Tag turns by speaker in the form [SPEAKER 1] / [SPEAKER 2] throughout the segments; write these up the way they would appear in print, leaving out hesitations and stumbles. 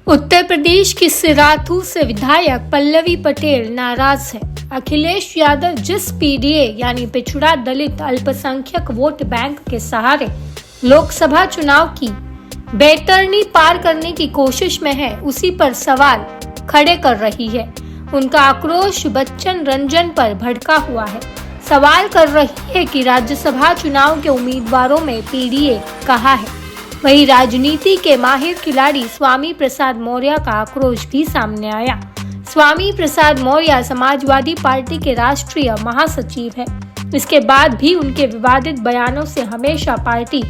[SPEAKER 1] उत्तर प्रदेश की सिराथू से विधायक पल्लवी पटेल नाराज है। अखिलेश यादव जिस पीडीए यानी पिछड़ा दलित अल्पसंख्यक वोट बैंक के सहारे लोकसभा चुनाव की बैतरनी पार करने की कोशिश में है, उसी पर सवाल खड़े कर रही है। उनका आक्रोश बच्चन रंजन पर भड़का हुआ है। सवाल कर रही है कि राज्यसभा चुनाव के उम्मीदवारों में पीडीए कहाँ है। वहीं राजनीति के माहिर खिलाड़ी स्वामी प्रसाद मौर्य का आक्रोश भी सामने आया। स्वामी प्रसाद मौर्य समाजवादी पार्टी के राष्ट्रीय महासचिव है। इसके बाद भी उनके विवादित बयानों से हमेशा पार्टी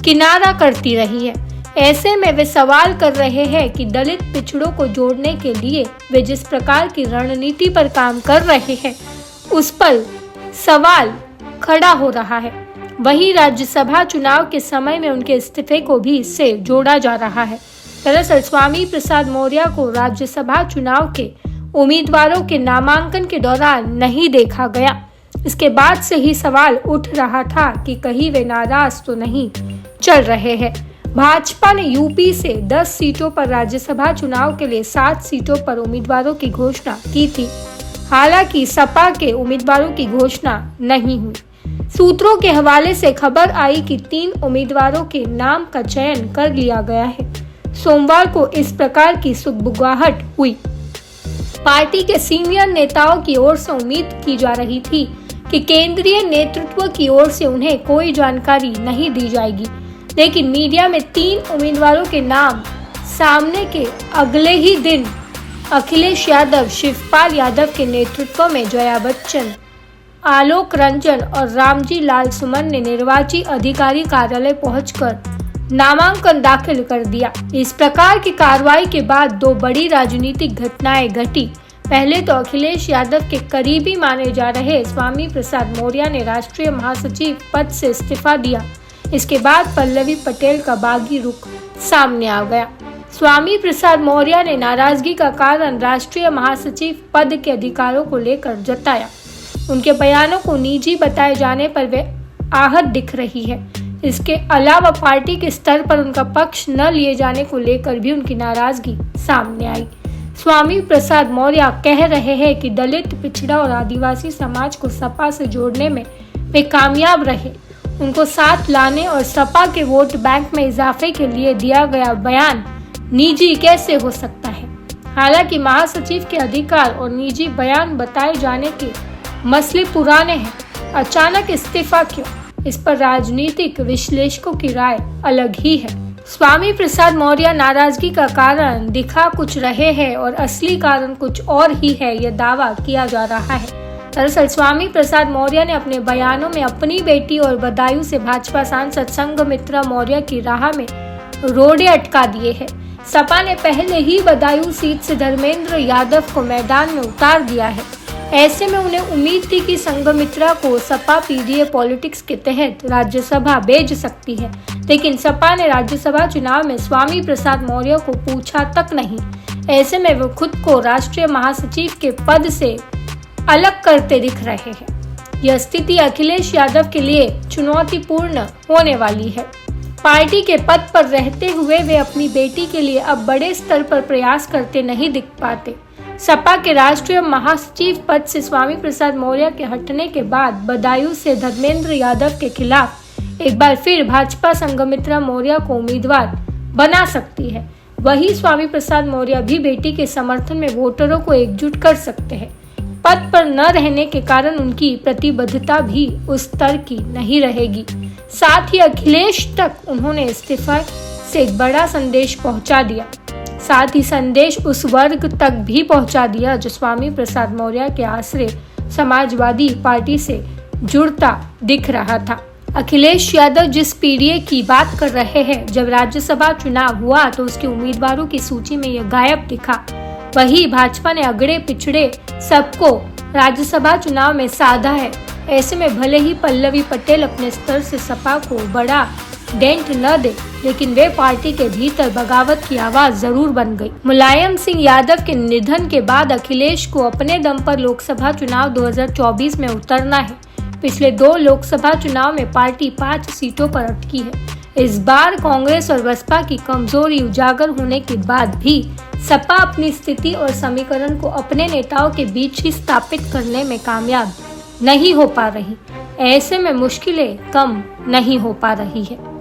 [SPEAKER 1] किनारा करती रही है। ऐसे में वे सवाल कर रहे हैं कि दलित पिछड़ों को जोड़ने के लिए वे जिस प्रकार की रणनीति पर काम कर रहे हैं, उस पर सवाल खड़ा हो रहा है। वहीं राज्यसभा चुनाव के समय में उनके इस्तीफे को भी इससे जोड़ा जा रहा है। दरअसल स्वामी प्रसाद मौर्य को राज्यसभा चुनाव के उम्मीदवारों के नामांकन के दौरान नहीं देखा गया। इसके बाद से ही सवाल उठ रहा था कि कहीं वे नाराज तो नहीं चल रहे हैं। भाजपा ने यूपी से 10 सीटों पर राज्यसभा चुनाव के लिए 7 सीटों पर उम्मीदवारों की घोषणा की थी। हालांकि सपा के उम्मीदवारों की घोषणा नहीं हुई। सूत्रों के हवाले से खबर आई कि 3 उम्मीदवारों के नाम का चयन कर लिया गया है। सोमवार को इस प्रकार की सुगबुगाहट हुई। पार्टी के सीनियर नेताओं की ओर से उम्मीद की जा रही थी कि केंद्रीय नेतृत्व की ओर से उन्हें कोई जानकारी नहीं दी जाएगी, लेकिन मीडिया में 3 उम्मीदवारों के नाम सामने के अगले ही दिन अखिलेश यादव, शिवपाल यादव के नेतृत्व में जया बच्चन, आलोक रंजन और रामजी लाल सुमन ने निर्वाची अधिकारी कार्यालय पहुंचकर नामांकन दाखिल कर दिया। इस प्रकार की कार्रवाई के बाद 2 बड़ी राजनीतिक घटनाएं घटी। पहले तो अखिलेश यादव के करीबी माने जा रहे स्वामी प्रसाद मौर्य ने राष्ट्रीय महासचिव पद से इस्तीफा दिया। इसके बाद पल्लवी पटेल का बागी रुख सामने आ गया। स्वामी प्रसाद मौर्य ने नाराजगी का कारण राष्ट्रीय महासचिव पद के अधिकारों को लेकर जताया। उनके बयानों को निजी बताए जाने पर वे आहत दिख रही है। इसके अलावा पार्टी के स्तर पर उनका पक्ष न लिए जाने को लेकर भी उनकी नाराजगी सामने आई। स्वामी प्रसाद मौर्य कह रहे हैं कि दलित, पिछड़ा और आदिवासी समाज को सपा से जोड़ने में वे कामयाब रहे। उनको साथ लाने और सपा के वोट बैंक में इजाफे के लिए दिया गया बयान निजी कैसे हो सकता है। हालांकि महासचिव के अधिकार और निजी बयान बताए जाने के मसले पुराने हैं। अचानक इस्तीफा क्यों, इस पर राजनीतिक विश्लेषकों की राय अलग ही है। स्वामी प्रसाद मौर्य नाराजगी का कारण दिखा कुछ रहे हैं और असली कारण कुछ और ही है, यह दावा किया जा रहा है। दरअसल स्वामी प्रसाद मौर्य ने अपने बयानों में अपनी बेटी और बदायूं से भाजपा सांसद संघमित्रा मौर्य की राह में रोड़े अटका दिए हैं। सपा ने पहले ही बदायूं सीट से धर्मेंद्र यादव को मैदान में उतार दिया है। ऐसे में उन्हें उम्मीद थी कि संघमित्रा को सपा पीडीए पॉलिटिक्स के तहत राज्यसभा भेज सकती है, लेकिन सपा ने राज्यसभा चुनाव में स्वामी प्रसाद मौर्य को पूछा तक नहीं। ऐसे में वो खुद को राष्ट्रीय महासचिव के पद से अलग करते दिख रहे हैं। यह स्थिति अखिलेश यादव के लिए चुनौतीपूर्ण होने वाली है। पार्टी के पद पर रहते हुए वे अपनी बेटी के लिए अब बड़े स्तर पर प्रयास करते नहीं दिख पाते। सपा के राष्ट्रीय महासचिव पद से स्वामी प्रसाद मौर्य के हटने के बाद बदायूं से धर्मेंद्र यादव के खिलाफ एक बार फिर भाजपा संघमित्रा मौर्य को उम्मीदवार बना सकती है। वही स्वामी प्रसाद मौर्य भी बेटी के समर्थन में वोटरों को एकजुट कर सकते हैं। पद पर न रहने के कारण उनकी प्रतिबद्धता भी उस स्तर की नहीं रहेगी। साथ ही अखिलेश तक उन्होंने इस्तीफा से एक बड़ा संदेश पहुंचा दिया। साथ ही संदेश उस वर्ग तक भी पहुंचा दिया जो स्वामी प्रसाद मौर्य के आश्रय समाजवादी पार्टी से जुड़ता दिख रहा था। अखिलेश यादव जिस पीडीए की बात कर रहे हैं, जब राज्यसभा चुनाव हुआ तो उसके उम्मीदवारों की सूची में यह गायब दिखा। वही भाजपा ने अगड़े पिछड़े सबको राज्यसभा चुनाव में साधा है। ऐसे में भले ही पल्लवी पटेल अपने स्तर से सपा को बड़ा डेंट न दे, लेकिन वे पार्टी के भीतर बगावत की आवाज जरूर बन गई। मुलायम सिंह यादव के निधन के बाद अखिलेश को अपने दम पर लोकसभा चुनाव 2024 में उतरना है। पिछले 2 लोकसभा चुनाव में पार्टी 5 सीटों पर अटकी है। इस बार कांग्रेस और बसपा की कमजोरी उजागर होने के बाद भी सपा अपनी स्थिति और समीकरण को अपने नेताओं के बीच ही स्थापित करने में कामयाब नहीं हो पा रही। ऐसे में मुश्किलें कम नहीं हो पा रही है।